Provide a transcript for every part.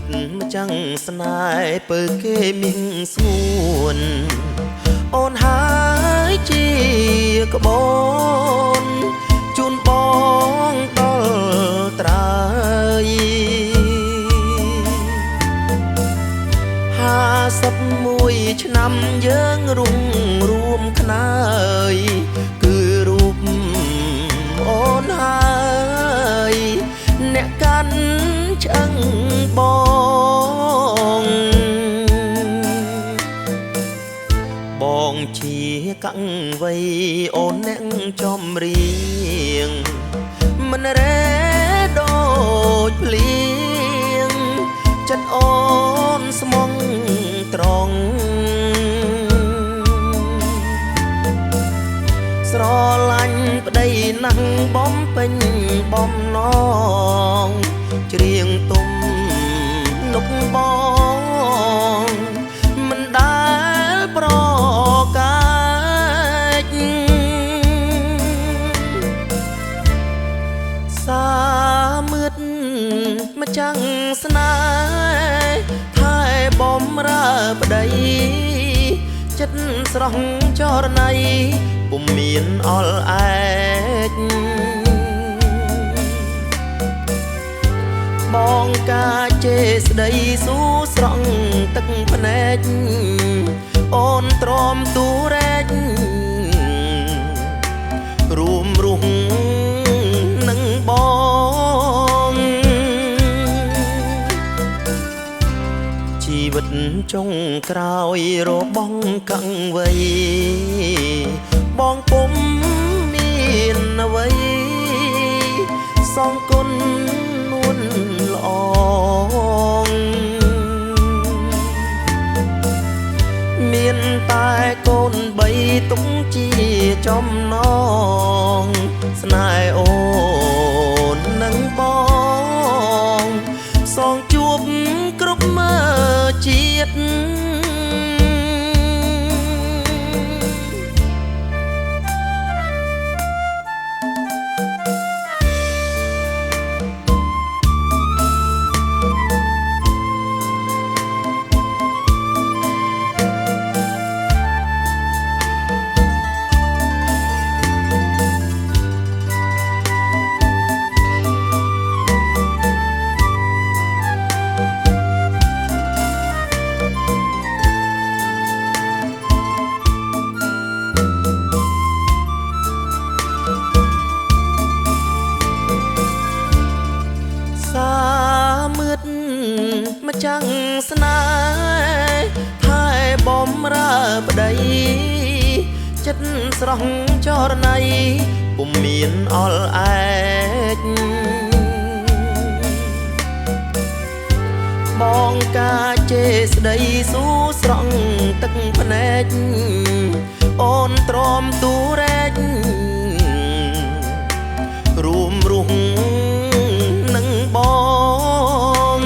ดมาจังสนายเปิดเกมิงสงวนโอนหายจีกบอนจุนบองตอลตราย51 ឆ្នាំយើងរួមរួមខ្នើយគឺរូបអូនហើយអ្នកកាន់ឆ្អឹងបងជាកាំងវ័យអូនអ្នកចំរៀងមិនរែដូចភ្លៀងចិត្តអូនស្មងត្រង់ស្រឡាញ់ប្តីណាស់បំពេញបំណងច្រៀងទុំនុកបងមិនដែលប្រកាច់សាមឿតមកចាំងស្នេហ៍ថែបំរើប្តីចិត្តស្រស់ចរណៃពុំមានអល់អែកបងកាចេស្ដីស៊ូស្រង់ទឹកភ្នែកអូនទ្រាំទូរែករួមរុះនឹងបងជីវិតចុងក្រោយរបស់កាំងវ័យបងពុំមានអ្វីសងគុណនួនល្អមានតែកូន3ទុកជាចំណងស្នេហ៍អូននឹងបងសងជួបគ្រប់មើជាតិមកចាំងស្នេហ៍ថែបំរើប្តីចិត្តស្រស់ចរណៃពុំមានអល់អែកបងកាចេស្ដីស៊ូស្រង់ទឹកភ្នែកអូនទ្រាំទូរែករួមរុះនឹងបង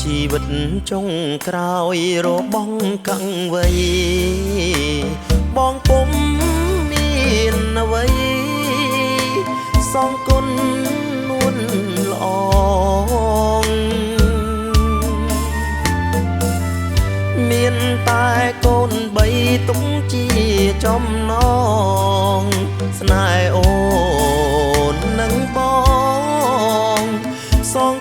ជីវិតចុងក្រោយរបស់កាំងវ័យបងពុំមានអ្វីសងគុណនួនល្អមានតែកូន3ទុកជាចំណងស្នេហ៍អូននឹងបងសង